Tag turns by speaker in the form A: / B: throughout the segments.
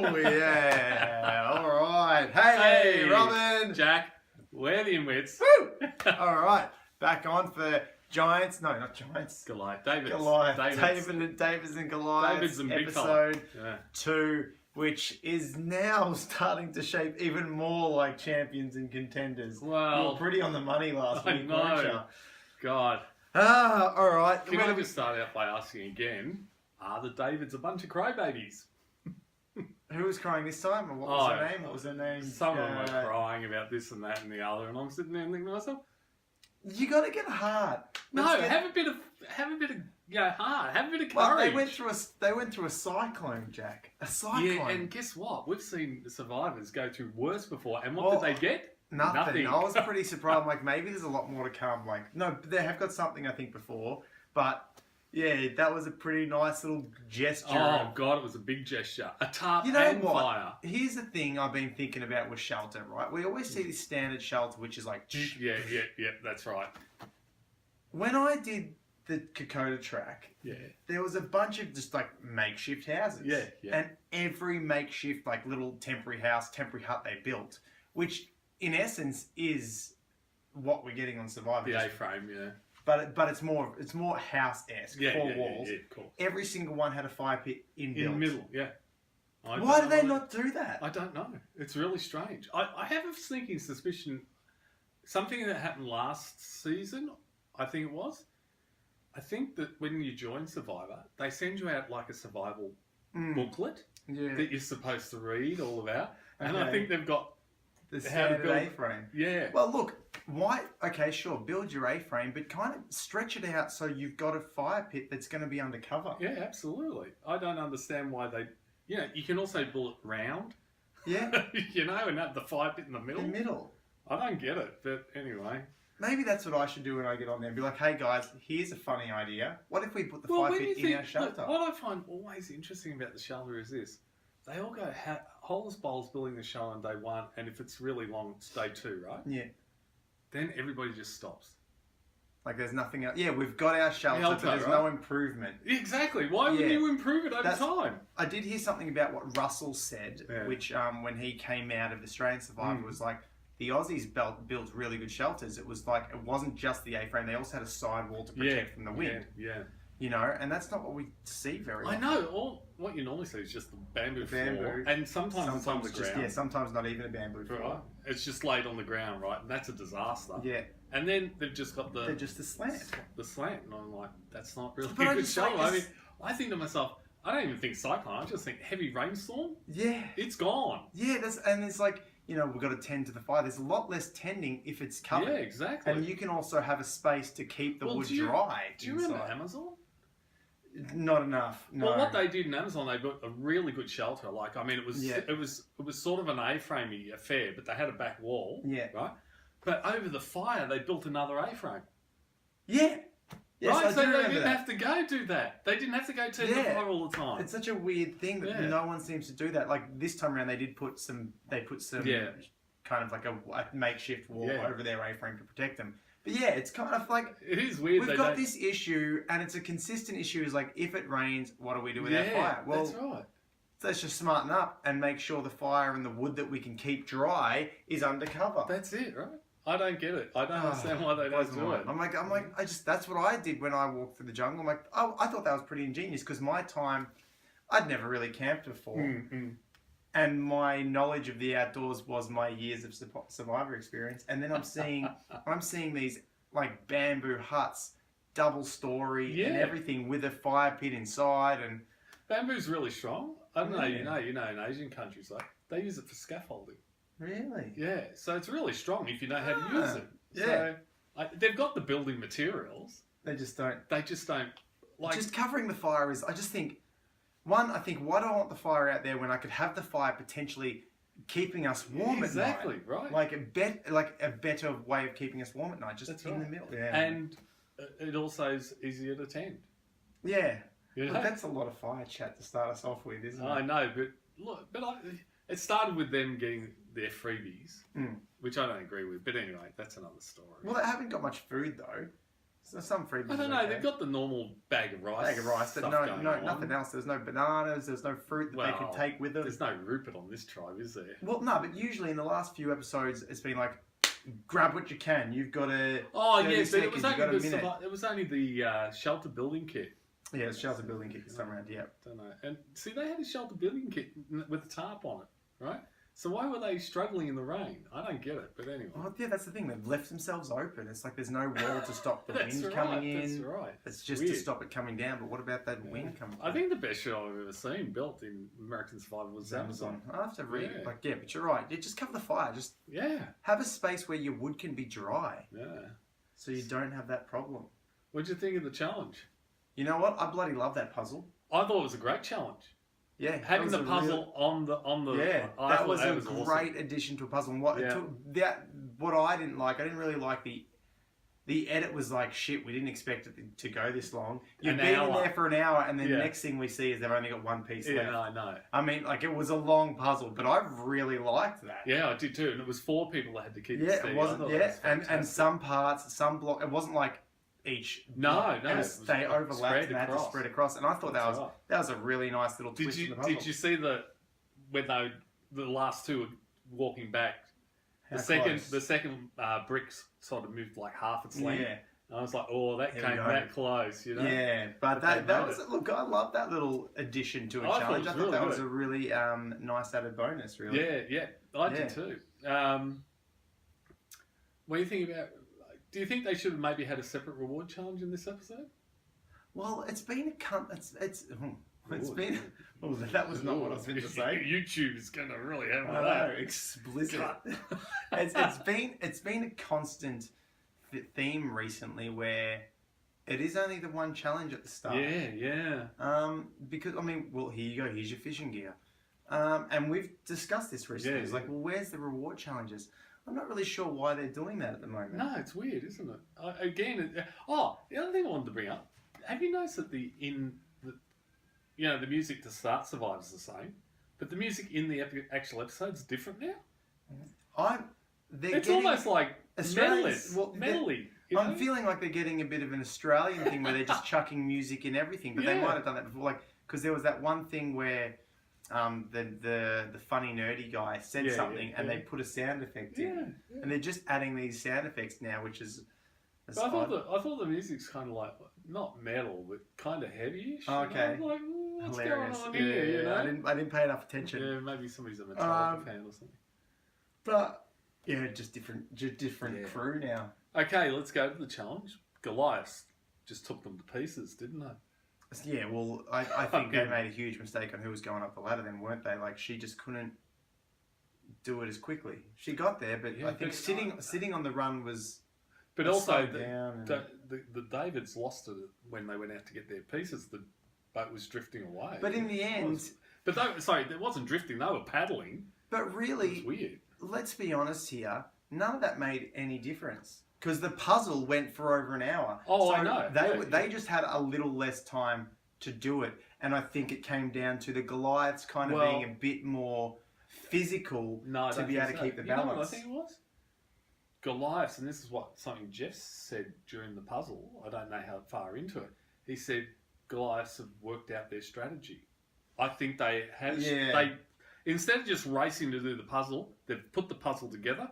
A: Oh, yeah. All right. Hey, Robin.
B: Jack. We're the Inwits.
A: Woo! All right. Back on for Giants. No, not Giants.
B: Goliaths.
A: Davids and Goliaths.
B: Davids and big
A: episode
B: fella.
A: 2, which is now starting to shape even more like champions and contenders.
B: Well,
A: you were pretty on the money last week, weren't you?
B: God.
A: All right.
B: Can I just start out by asking again, are the Davids a bunch of crybabies?
A: Who was crying this time? Or what was her name? What was her name?
B: Some of them were crying about this and that and the other, and I'm sitting there and thinking to myself,
A: you got to get hard.
B: have a bit of heart. Have a bit of courage.
A: Well, they went through a cyclone, Jack. A cyclone.
B: Yeah, and guess what? We've seen the survivors go through worse before, and what did they get?
A: Nothing. I was pretty surprised. I'm like, maybe there's a lot more to come. Like, no, they have got something I think before, but yeah, that was a pretty nice little gesture.
B: Oh God, it was a big gesture. A tarp and fire.
A: Here's the thing I've been thinking about with shelter, right? We always see this standard shelter, which is like...
B: Yeah, that's right.
A: When I did the Kokoda track, there was a bunch of just like makeshift houses.
B: Yeah.
A: And every makeshift like little temporary house, temporary hut they built, which in essence is what we're getting on Survivor.
B: The A-frame, yeah.
A: But it's more house-esque, four walls.
B: Yeah, cool.
A: Every single one had a fire pit inbuilt.
B: In the middle, yeah.
A: Why do they not do that?
B: I don't know. It's really strange. I have a sneaking suspicion, something that happened last season, I think it was. I think that when you join Survivor, they send you out like a survival booklet that you're supposed to read all about. And I think they've got
A: the standard A-frame.
B: Yeah.
A: Well, look, why? Okay, sure, build your A-frame, but kind of stretch it out so you've got a fire pit that's going to be undercover.
B: Yeah, absolutely. I don't understand why they... you can also build it round.
A: Yeah.
B: And have the fire pit in the middle.
A: The middle.
B: I don't get it, but anyway.
A: Maybe that's what I should do when I get on there and be like, hey guys, here's a funny idea. What if we put the fire pit in our shelter?
B: Look, what I find always interesting about the shelter is this. They all go holes bowls building the shelter on day 1, and if it's really long, it's day 2, right?
A: Yeah.
B: Then everybody just stops.
A: Like there's nothing else. Yeah, we've got our shelter, but there's no improvement.
B: Exactly. Why would you improve it over time?
A: I did hear something about what Russell said, which when he came out of Australian Survivor was like, the Aussies built really good shelters. It was like, it wasn't just the A-frame. They also had a side wall to protect from the wind.
B: Yeah.
A: You know, and that's not what we see very often.
B: I know. What you normally see is just the bamboo floor. And sometimes it's on the ground.
A: Yeah, sometimes not even a bamboo floor.
B: Right. It's just laid on the ground, right? And that's a disaster.
A: Yeah.
B: And then they've just got the...
A: They're just the slant.
B: The slant. And I'm like, that's not really a good shelter. I mean, I think to myself, I don't even think cyclone. I just think heavy rainstorm.
A: Yeah.
B: It's gone.
A: Yeah, and it's like... we've got to tend to the fire. There's a lot less tending if it's covered.
B: Yeah, exactly.
A: And you can also have a space to keep the wood dry.
B: Do you remember Amazon?
A: Not enough. No.
B: Well, what they did in Amazon, they built a really good shelter. Like, I mean, it was sort of an A-framey affair, but they had a back wall. Yeah. Right. But over the fire, they built another A-frame.
A: Yeah. Yes,
B: right, so they didn't have to go do that. They didn't have to go turn the fire all the time.
A: It's such a weird thing that no one seems to do that. Like this time around, they did put some. They put some kind of like a makeshift wall over their A-frame to protect them. But yeah, it's kind of like
B: it is weird.
A: We've got this issue, and it's a consistent issue. Is like if it rains, what do we do with our fire? Well,
B: that's right.
A: So let's just smarten up and make sure the fire and the wood that we can keep dry is undercover.
B: That's it, right? I don't get it. I don't understand why they don't do it.
A: I'm like, that's what I did when I walked through the jungle. I'm like, I thought that was pretty ingenious because my time, I'd never really camped before. And my knowledge of the outdoors was my years of Survivor experience. And then I'm seeing these like bamboo huts, double story and everything with a fire pit inside. And
B: bamboo's really strong. I don't know, you know, in Asian countries, like they use it for scaffolding.
A: Really?
B: Yeah. So it's really strong if you know how to use it.
A: Yeah.
B: So they've got the building materials.
A: They just don't.
B: Like
A: just covering the fire is. I just think. One, I think, why do I want the fire out there when I could have the fire potentially keeping us warm at night?
B: Exactly, right.
A: Like a better way of keeping us warm at night, just in the middle. Yeah.
B: And it also is easier to tend.
A: Yeah. Look, that's a lot of fire chat to start us off with, isn't it?
B: I know, but look, it started with them getting their freebies, which I don't agree with. But anyway, that's another story.
A: Well, they haven't got much food, though. So some freebies.
B: I don't know. They've got the normal bag of rice.
A: But nothing else. There's no bananas. There's no fruit that they can take with them.
B: There's no rupert on this tribe, is there?
A: Well, no, but usually in the last few episodes, it's been like, grab what you can. You've got to.
B: Oh yeah, but it was only the shelter building kit.
A: Yeah, it's shelter building kit this time around. Yeah.
B: Don't know. And see, they had a shelter building kit with a tarp on it, right? So why were they struggling in the rain? I don't get it, but anyway.
A: Oh, yeah, that's the thing. They've left themselves open. It's like there's no wall to stop the wind coming in.
B: That's right.
A: It's just to stop it coming down. But what about that wind coming?
B: I think the best show I've ever seen built in American Survivor was Amazon.
A: I have to read it. But you're right. You just cover the fire. Just have a space where your wood can be dry.
B: Yeah.
A: So you don't have that problem.
B: What'd you think of the challenge?
A: You know what? I bloody love that puzzle.
B: I thought it was a great challenge.
A: Yeah,
B: having the puzzle on the
A: that was a great addition to a puzzle. And what I didn't like, I didn't really like the edit was like shit. We didn't expect it to go this long. You've been in there for an hour, and then the next thing we see is they've only got one piece left.
B: Yeah, I know.
A: I mean, like it was a long puzzle, but I really liked that.
B: Yeah, I did too. And it was 4 people that had to keep.
A: Yeah, it wasn't. And some parts, some block. It wasn't like each.
B: No.
A: They overlapped and had to spread across. And I thought that was a really nice little twist in the puzzle.
B: Did you see when the last two were walking back? The second bricks sort of moved like half its length. Yeah. And I was like, oh, that came that close, you know?
A: Yeah, but that was look. I love that little addition to a challenge. I thought that was a really nice added bonus. Really.
B: Yeah, I did too. What do you think about? Do you think they should have maybe had a separate reward challenge in this episode?
A: Well, it's been it's been. Oh, that was not what I was going to say.
B: YouTube is going to really have that.
A: I know, explicit. It's been a constant theme recently where it is only the one challenge at the start.
B: Yeah.
A: Because I mean, well, here you go. Here's your fishing gear. And we've discussed this recently. It's like, well, where's the reward challenges? I'm not really sure why they're doing that at the moment.
B: No, it's weird, isn't it? The other thing I wanted to bring up. Have you noticed that the music to start Survivor is the same, but the music in the actual episode is different now? It's almost like medley.
A: I'm feeling like they're getting a bit of an Australian thing where they're just chucking music in everything, but they might have done that before. Like, because there was that one thing where the funny nerdy guy said something and they put a sound effect in, and they're just adding these sound effects now, which is.
B: I thought the music's kind of like not metal, but kind of heavy-ish.
A: Oh, okay.
B: Like, what's
A: hilarious.
B: going on here? You know?
A: I didn't pay enough attention.
B: Yeah, maybe somebody's a Metallica fan or something.
A: But yeah, just different crew now.
B: Okay, let's go to the challenge. Goliaths just took them to pieces, didn't they?
A: Yeah, well, I think they made a huge mistake on who was going up the ladder then, weren't they? Like, she just couldn't do it as quickly. She got there, but I think sitting on the run was...
B: But also, the Davids lost it when they went out to get their pieces. The boat was drifting away.
A: But in the end...
B: it wasn't drifting, they were paddling.
A: But really,
B: it was weird.
A: Let's be honest here, none of that made any difference. Because the puzzle went for over an hour.
B: Oh, so I know.
A: They just had a little less time to do it. And I think it came down to the Goliaths kind of being a bit more physical to be able to keep the balance.
B: You know what I think it was? Goliaths, and this is something Jeff said during the puzzle. I don't know how far into it. He said Goliaths have worked out their strategy. I think they have. Yeah. They instead of just racing to do the puzzle, they've put the puzzle together.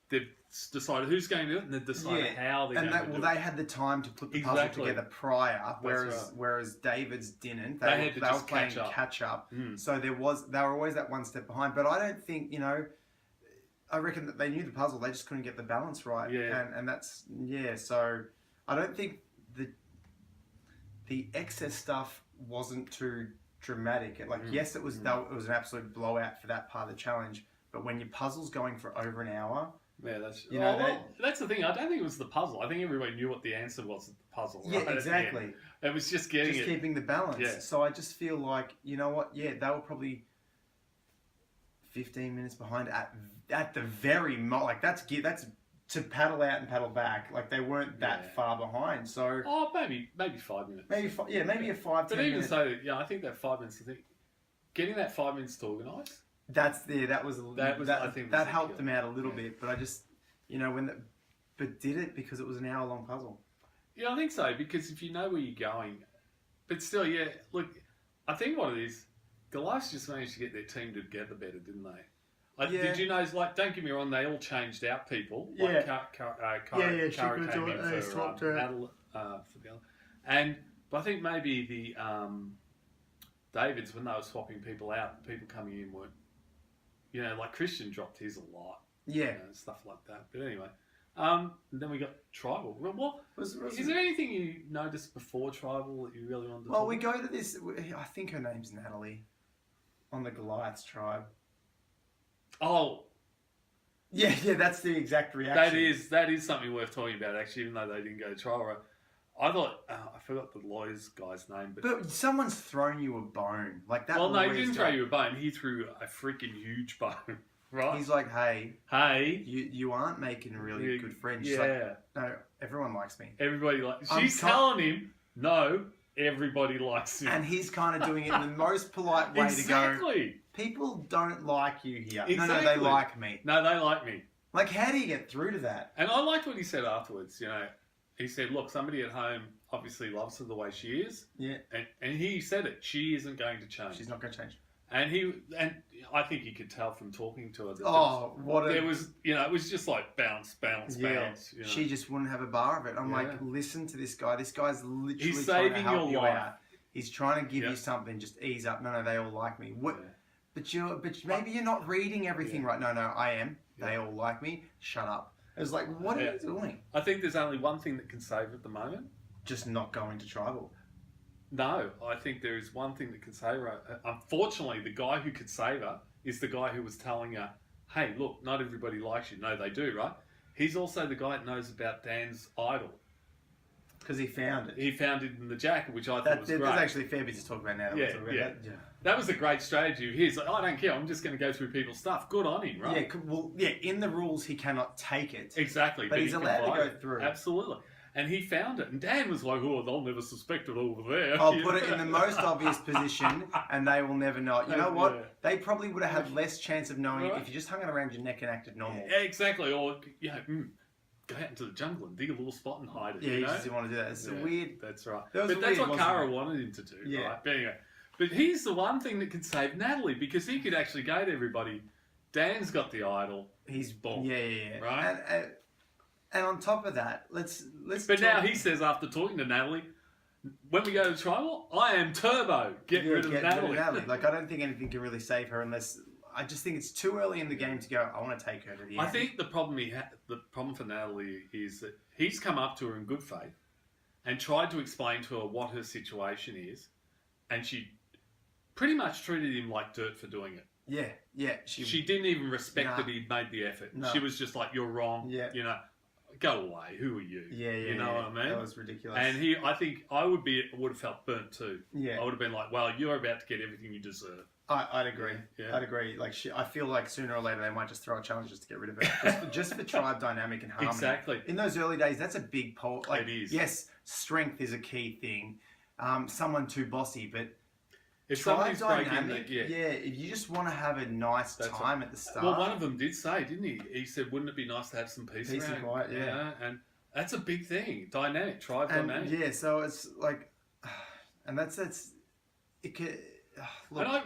B: They've decided who's going to do it, and they've decided how they're going to do it.
A: They had the time to put the puzzle together prior, whereas David's didn't. They were playing catch up. So they were always that one step behind. But I don't think, I reckon that they knew the puzzle, they just couldn't get the balance right. Yeah. And that's, so I don't think the excess stuff wasn't too dramatic. Like, yes, it was an absolute blowout for that part of the challenge, but when your puzzle's going for over an hour...
B: Yeah, that's the thing. I don't think it was the puzzle. I think everybody knew what the answer was at the puzzle. Right?
A: Yeah, exactly.
B: It was just keeping
A: the balance. Yeah. So I just feel like, you know what? Yeah, they were probably 15 minutes behind at the very most. Like, that's to paddle out and paddle back. Like, they weren't that far behind. So
B: maybe 5 minutes.
A: Maybe a 5-10
B: But even so, I think that 5 minutes. I think getting that 5 minutes to organise.
A: That helped them out a little bit, but I just, but did it because it was an hour-long puzzle.
B: Yeah, I think so, because if you know where you're going, but still, yeah, look, I think what it is, Goliaths just managed to get their team together better, didn't they? Did you know, like, don't get me wrong, they all changed out people. Like, Cara came in for Nathalie, for the other. But I think maybe the Davids, when they were swapping people out, people coming in weren't, like Christian dropped his a lot.
A: Yeah.
B: Stuff like that. But anyway, then we got Tribal. Well, is there anything you noticed before Tribal that you really wanted to talk about?
A: We go to this, I think her name's Nathalie, on the Goliaths tribe.
B: Oh.
A: Yeah, that's the exact reaction.
B: That is something worth talking about, actually, even though they didn't go to trial. I thought, I forgot the lawyer's guy's name. But
A: someone's thrown you a bone. Like that.
B: Well, no, he didn't throw you a bone. He threw a freaking huge bone. Right?
A: He's like, hey, you aren't making really good friends. She's like, no, everyone likes me.
B: Everybody likes. She's telling him, no, everybody likes him.
A: And he's kind of doing it in the most polite way to go. People don't like you here. Exactly. No, they like me.
B: No, they like me.
A: Like, how do you get through to that?
B: And I liked what he said afterwards. He said, look, somebody at home obviously loves her the way she is. Yeah. And he said it. She isn't going to change.
A: She's not going to change.
B: And I think you could tell from talking to her that it was just like bounce.
A: She just wouldn't have a bar of it. I'm like, listen to this guy. This guy's literally
B: He's
A: trying to
B: saving
A: help
B: your
A: you
B: life.
A: out. He's trying to give you something. Just ease up. No, they all like me. What? Yeah. But maybe you're not reading everything right. No, I am. They all like me. Shut up. It was like, what are you doing?
B: I think there's only one thing that can save her at the moment.
A: Just not going to tribal.
B: No, I think there is one thing that can save her. Unfortunately, the guy who could save her is the guy who was telling her, hey, look, not everybody likes you. No, they do, right? He's also the guy that knows about Dan's idol.
A: Because he found it.
B: He found it in the jacket, which I thought was great.
A: There's actually a fair bit to talk about now.
B: That was a great strategy of his. Like, I don't care. I'm just going to go through people's stuff. Good on him, right?
A: In the rules, he cannot take it.
B: Exactly.
A: But he's allowed to go through.
B: Absolutely. And he found it. And Dan was like, oh, they'll never suspect it over there.
A: I'll put it in the most obvious position and they will never know it. You know what? Yeah. They probably would have had less chance of knowing it if you just hung it around your neck and acted normal.
B: Yeah, exactly. Or, go out into the jungle and dig a little spot and hide it.
A: Yeah, you just didn't want to do that. It's weird.
B: That's right. That's what Cara wanted him to do, right? But anyway, but he's the one thing that can save Nathalie because he could actually go to everybody. Dan's got the idol.
A: He's
B: born.
A: Yeah.
B: Right?
A: And on top of that, let's.
B: But now he says after talking to Nathalie, when we go to tribal, I am Turbo. Get rid of Nathalie.
A: Like I don't think anything can really save her unless. I just think it's too early in the game to go, I want to take her to the end.
B: I think the problem for Nathalie is that he's come up to her in good faith and tried to explain to her what her situation is, and she pretty much treated him like dirt for doing it.
A: Yeah.
B: She didn't even respect that he'd made the effort. No. She was just like, you're wrong. Yeah. Go away. Who are you?
A: Yeah.
B: You know what I mean?
A: That was ridiculous.
B: And I think I would have felt burnt too. Yeah. I would have been like, well, you're about to get everything you deserve.
A: I'd agree. Yeah. I'd agree. Like, I feel like sooner or later they might just throw a challenge just to get rid of it, just for tribe dynamic and harmony.
B: Exactly.
A: In those early days, that's a big poll. Like,
B: it is.
A: Yes, strength is a key thing. Someone too bossy, but
B: if
A: tribe dynamic, if you just want to have a nice time at the start.
B: Well, one of them did say, didn't he? He said, "Wouldn't it be nice to have some peace around?"
A: And quiet, yeah.
B: And that's a big thing. Tribe dynamic.
A: Yeah, so it's like, and that's it. Look.
B: And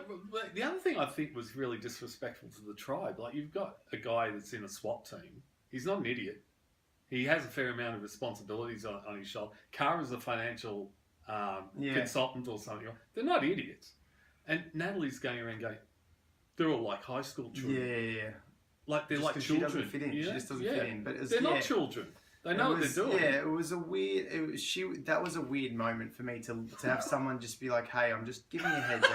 B: the other thing I think was really disrespectful to the tribe, like you've got a guy that's in a SWAT team. He's not an idiot. He has a fair amount of responsibilities on his shoulder. Cara's a financial consultant or something. They're not idiots. And Nathalie's going around going, they're all like high school children.
A: Yeah.
B: Like they're like children.
A: She doesn't fit in. She just doesn't fit in. But
B: they're not children. They know what they're doing.
A: Yeah, it was a weird. That was a weird moment for me to have someone just be like, "Hey, I'm just giving you a heads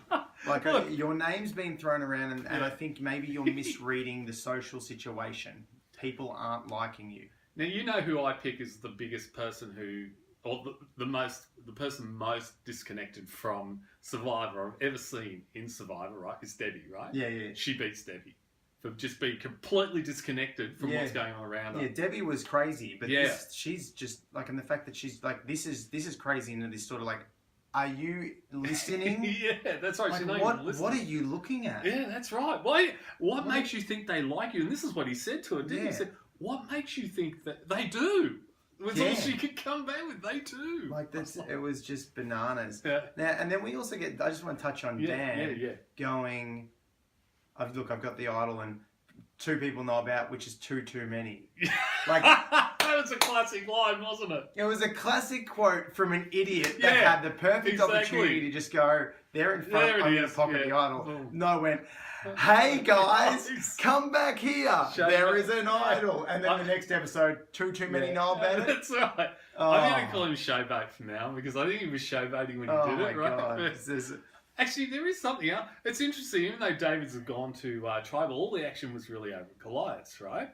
A: up." Like your name's been thrown around, and I think maybe you're misreading the social situation. People aren't liking you.
B: Now you know who I pick is the biggest person or the person most disconnected from Survivor I've ever seen in Survivor. Right, is Debbie. Right?
A: Yeah.
B: She beats Debbie. For just being completely disconnected from what's going on around her.
A: Yeah, Debbie was crazy, but she's just like, and the fact that she's like, this is crazy, and this sort of like, are you listening?
B: Yeah, that's right.
A: Like, what are you looking at?
B: Yeah, that's right. What makes you think they like you? And this is what he said to her, didn't he? He said, what makes you think that they do? was all she could come back with. They too.
A: Like it was just bananas.
B: Yeah.
A: Now, and then we also get. I just want to touch on Dan going. I've got the idol and 2 people know about, which is too many. Like
B: that was a classic line, wasn't it?
A: It was a classic quote from an idiot that had the perfect opportunity to just go, they're in front, I'm going to pocket the idol. Boom. No, went, hey guys, come back here. There is an idol. And then the next episode, too many know about it.
B: That's right. I'm going to call him Showbait from now because I think he was showbaiting when he did it, right?
A: God.
B: Actually, there is something else. It's interesting, even though David's have gone to Tribal, all the action was really over Goliaths, right?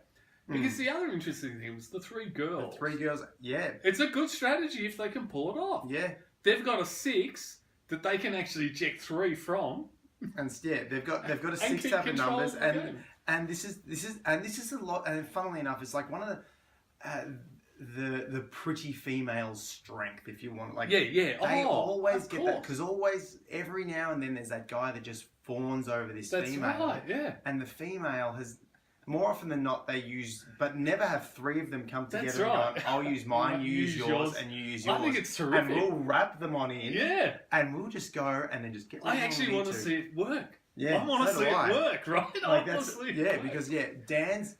B: Because the other interesting thing was the 3 girls.
A: The 3 girls, yeah.
B: It's a good strategy if they can pull it off.
A: Yeah.
B: They've got a 6 that they can actually eject 3 from.
A: And they've got a 6 to have numbers, and this is a lot. And funnily enough, it's like one of the pretty females' strength, if you want. Like they always get that because always every now and then there's that guy that just fawns over this female.
B: That's right. Yeah.
A: And the female has. More often than not, they use, but never have 3 of them come together and go, I'll use mine, you use yours, and you use yours.
B: I think it's terrific.
A: And we'll wrap them on in.
B: Yeah.
A: And we'll just go and then just get rid of them.
B: I actually want to see it work.
A: Yeah,
B: I want to see it work, right?
A: Like because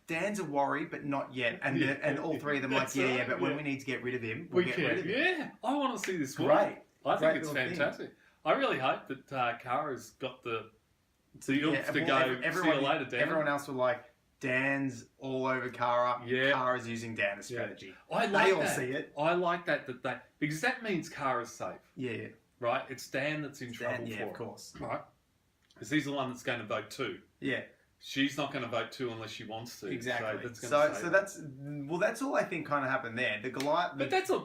A: Dan's a worry, but not yet. And all 3 of them like, but when we need to get rid of him, we'll get rid of him.
B: Yeah, I want to see this work.
A: Great.
B: I think it's fantastic. I really hope that Kara's got the oomph to go, see you later, Dan.
A: Everyone else were like, Dan's all over Kara. Yeah. Kara's using Dan as strategy.
B: They all
A: see it.
B: I like that because that means Kara's safe.
A: Yeah.
B: Right? It's Dan that's in trouble for it.
A: of course.
B: Right? Because he's the one that's going to vote 2.
A: Yeah.
B: She's not going to vote 2 unless she wants to.
A: Exactly. So that's all I think kind of happened there. The Goliath.
B: But that's a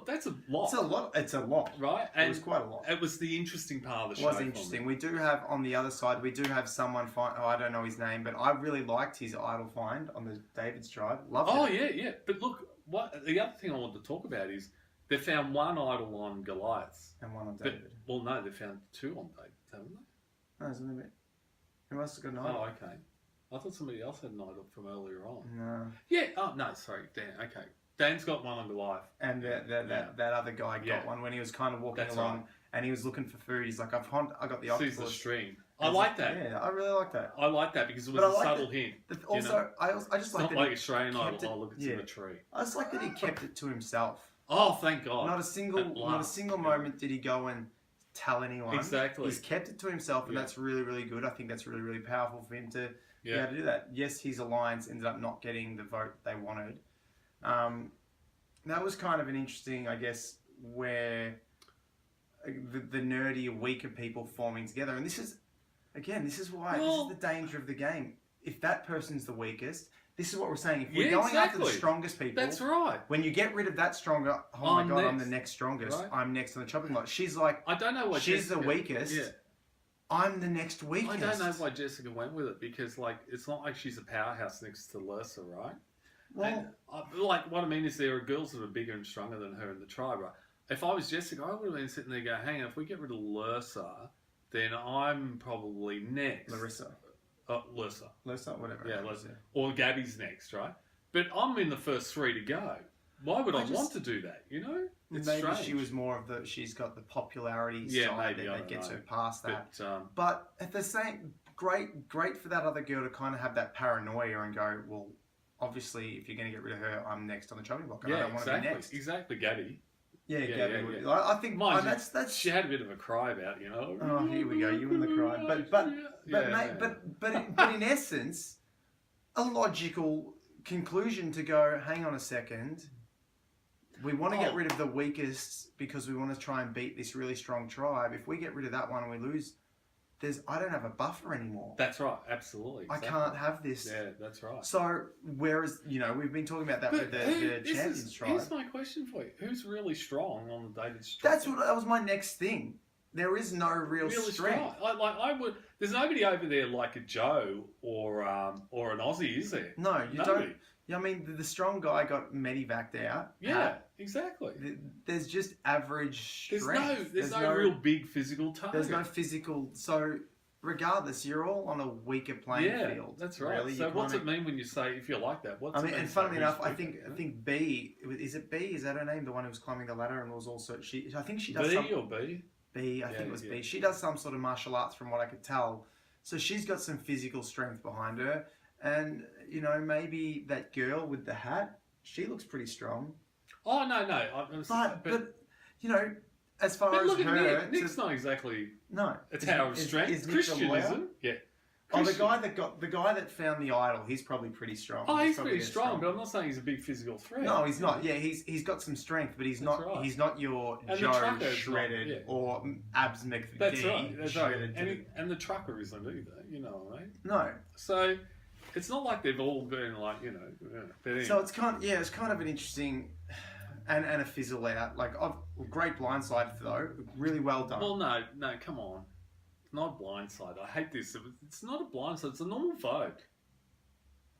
B: lot.
A: It's a lot.
B: Right?
A: It was quite a lot.
B: It was the interesting part of the show.
A: It was interesting. We do have on the other side. We do have someone find. I don't know his name, but I really liked his idol find on the David's tribe. Loved it.
B: Oh yeah. But look, the other thing I wanted to talk about is they found 1 idol on Goliaths
A: and 1 on David.
B: No, they found 2 on David, haven't they?
A: No, isn't it? Who else has got an idol?
B: Oh, okay. I thought somebody else had an idol from earlier on.
A: No.
B: Yeah. Oh, no, sorry. Dan. Okay. Dan's got 1 on Goliath.
A: And that other guy got one when he was kind of walking along and he was looking for food. He's like, I got the octopus.
B: Sees the stream. I like that.
A: Yeah, I really like that.
B: I like that because it was a subtle hint.
A: Also, I just like that.
B: It's not like Australian Idol. Oh, look, it's in a tree.
A: I just like that he kept it to himself.
B: Oh, thank God.
A: Not a single moment did he go and tell anyone.
B: Exactly.
A: He's kept it to himself, and that's really, really good. I think that's really, really powerful for him to be able to do that. Yes, his alliance ended up not getting the vote they wanted. That was kind of an interesting, I guess, where the nerdy, weaker people forming together. And this is why this is the danger of the game. If that person's the weakest, this is what we're saying. If we're going after the strongest people,
B: that's right.
A: When you get rid of that stronger, oh my God, I'm the next strongest. Right? I'm next on the chopping block. She's like,
B: I don't know why
A: she's the weakest. Yeah. I'm the next weakest.
B: I don't know why Jessica went with it because, like, it's not like she's a powerhouse next to Lursa, right? Well, like, what I mean is there are girls that are bigger and stronger than her in the tribe, right? If I was Jessica, I would have been sitting there going, hang on, if we get rid of Lursa, then I'm probably next.
A: Lursa, whatever.
B: Yeah, Lursa. Or Gabby's next, right? But I'm in the first 3 to go. Why would I want to do that, you know? It's
A: maybe
B: strange.
A: She was more of she's got the popularity side that gets her past that. But at the same, great for that other girl to kind of have that paranoia and go, well, obviously, if you're going to get rid of her, I'm next on the chopping block. And I don't want to be next.
B: Exactly, Gabby.
A: Yeah, Gabby. I think that's.
B: She had a bit of a cry about, you know.
A: Oh, here we go. You and the cry, but in essence, a logical conclusion to go. Hang on a second. We want to get rid of the weakest because we want to try and beat this really strong tribe. If we get rid of that one and we lose, I don't have a buffer anymore.
B: That's right, absolutely.
A: Exactly. I can't have this.
B: Yeah, that's right.
A: So, whereas, we've been talking about that with the Champions tribe.
B: Here's my question for you. Who's really strong on the David's tribe?
A: That was my next thing. There is no real strength.
B: There's nobody over there like a Joe or an Aussie, is there?
A: No, you don't. I mean, the strong guy got medevaced out.
B: Yeah, exactly.
A: There's just average strength.
B: There's no real big physical target.
A: There's no physical. So regardless, you're all on a weaker playing field.
B: That's right.
A: Really.
B: So what's it mean when you say if you like that? What's
A: I mean,
B: it mean
A: and funnily enough,
B: who's
A: I think B is it B? Is that her name? The one who was climbing the ladder and was also she. I think she does
B: B
A: some,
B: or B?
A: B. I think it was B. She does some sort of martial arts, from what I could tell. So she's got some physical strength behind her, and maybe that girl with the hat, she looks pretty strong.
B: Oh no.
A: But as far as
B: look at
A: her,
B: Nick's not exactly
A: no.
B: a tower of strength.
A: Is Nick
B: Christian,
A: the lawyer?
B: isn't? Yeah.
A: Oh,
B: Christian.
A: the guy that found the idol, he's probably pretty strong.
B: Oh, he's
A: probably
B: pretty strong, but I'm not saying he's a big physical threat.
A: No, he's not. Yeah, he's got some strength, but he's not.
B: Right.
A: He's not your
B: And
A: Joe
B: trucker's
A: shredded or Abs McGee.
B: That's right. That's right.
A: shredded.
B: And the trucker isn't either. You know what I mean?
A: No.
B: So it's not like they've all been like But anyway.
A: So it's kind of an interesting and a fizzle out. Like great blindside though, really well done.
B: Well, no, come on. It's not a blindside. I hate this. It's not a blindside. It's a normal vote.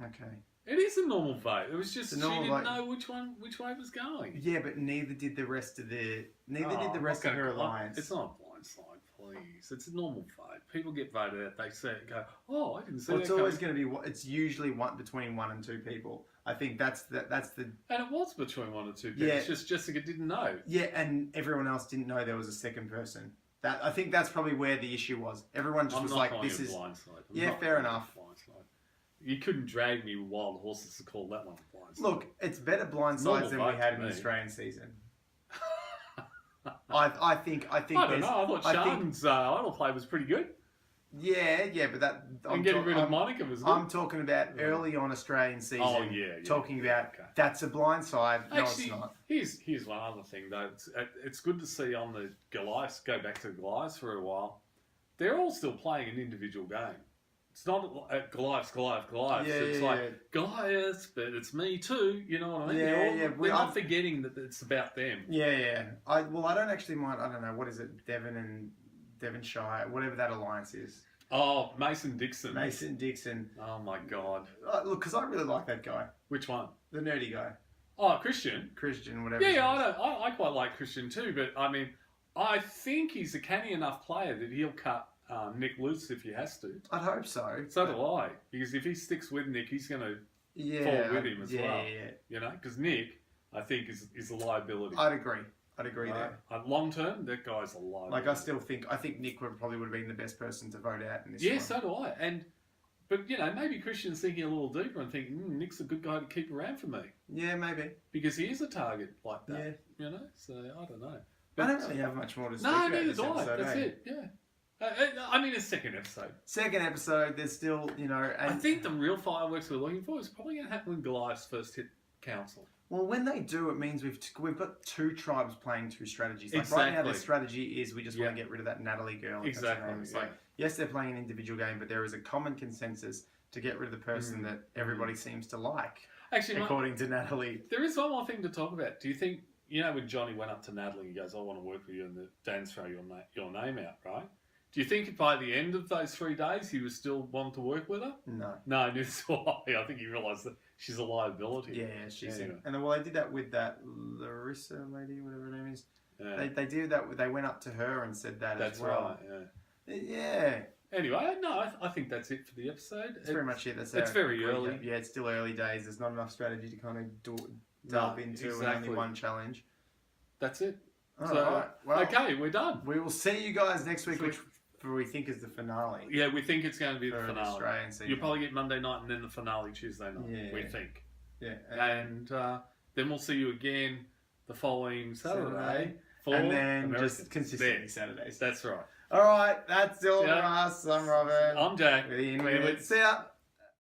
A: Okay.
B: It is a normal vote. It was just she didn't
A: vote.
B: know which way it was going.
A: Yeah, but neither did the rest of of her alliance.
B: It's not a blindside, please. It's a normal vote. People get voted out. They say, "Go, oh, I didn't see
A: Well,
B: that."
A: it's always going to be. It's usually between 1 and 2 people. I think that's the.
B: And it was between 1 and 2 people.
A: Yeah.
B: It's just Jessica didn't know.
A: Yeah, and everyone else didn't know there was a second person. I think that's probably where the issue was. Everyone just was like, "This is."
B: Blindside.
A: Yeah, fair enough.
B: Blindside. You couldn't drag me with wild horses to call that one a blindside.
A: Look, it's better blindsides than we had in the Australian season. I think.
B: I don't know. I thought Sean's idol play was pretty good.
A: Yeah, but that.
B: And getting rid of Monica was good.
A: I'm talking about early on Australian season.
B: Oh yeah.
A: Talking about that's a blindside. No,
B: Actually,
A: it's not.
B: Here's one other thing though. It's good to see on the Goliaths. Go back to the Goliaths for a while. They're all still playing an individual game. It's not Goliaths.
A: Yeah,
B: It's like Goliaths, but it's me too. You know what I mean?
A: Yeah,
B: We're not forgetting that it's about them.
A: Yeah. I don't actually mind. I don't know what is it, Devon and Devonshire, whatever that alliance is.
B: Oh, Mason Dixon.
A: Oh
B: my God.
A: Look, because I really like that guy.
B: Which one?
A: The nerdy guy.
B: Oh, Christian,
A: whatever.
B: Yeah, I quite like Christian too, but I mean, I think he's a canny enough player that he'll cut Nick loose if he has to.
A: I'd hope so.
B: So do I, because if he sticks with Nick, he's going to fall with him as well.
A: Yeah.
B: You know, because Nick, I think, is a liability.
A: I'd agree there.
B: Long term, that guy's a liability.
A: Like I think Nick probably would have been the best person to vote out in this.
B: Yeah,
A: one.
B: so do I. But maybe Christian's thinking a little deeper and thinking, Nick's a good guy to keep around for me.
A: Yeah, maybe.
B: Because he is a target like that.
A: Yeah.
B: So I don't know.
A: But I don't really have much more to say.
B: No, neither do I. That's it. Yeah. I mean, it's second episode.
A: There's still, and
B: I think the real fireworks we're looking for is probably going to happen when Goliaths first hit council.
A: Well, when they do, it means we've got 2 tribes playing 2 strategies. Like
B: Exactly.
A: right now, the strategy is we just want to get rid of that Nathalie girl.
B: Exactly.
A: It's like, yes, they're playing an individual game, but there is a common consensus to get rid of the person that everybody seems to like.
B: Actually,
A: according to Nathalie.
B: There is one more thing to talk about. Do you think, when Johnny went up to Nathalie, he goes, "I want to work with you," and the Dan's throw your name out, right? Do you think by the end of those 3 days he was still wanting to work with her?
A: No.
B: No, neither do I. I think he realised that she's a liability.
A: Yeah, she's in. And then, they did that with that Larissa lady, whatever her name is.
B: Yeah.
A: They did that. They went up to her and said that as well.
B: That's right,
A: yeah.
B: Anyway, no, I think that's it for the episode.
A: That's pretty much it.
B: It's very early.
A: Yeah, it's still early days. There's not enough strategy to kind of delve into and only one challenge.
B: That's it.
A: All right. Well,
B: okay, we're done.
A: We will see you guys next week, which we think is the finale.
B: Yeah, we think it's going to be the finale.
A: Australian season.
B: You'll probably get Monday night and then the finale Tuesday night, we think.
A: Yeah.
B: And then we'll see you again the following Saturday.
A: And then just consistently Saturdays.
B: That's right.
A: All right, that's all for us. I'm Robin.
B: I'm Jack.
A: See ya.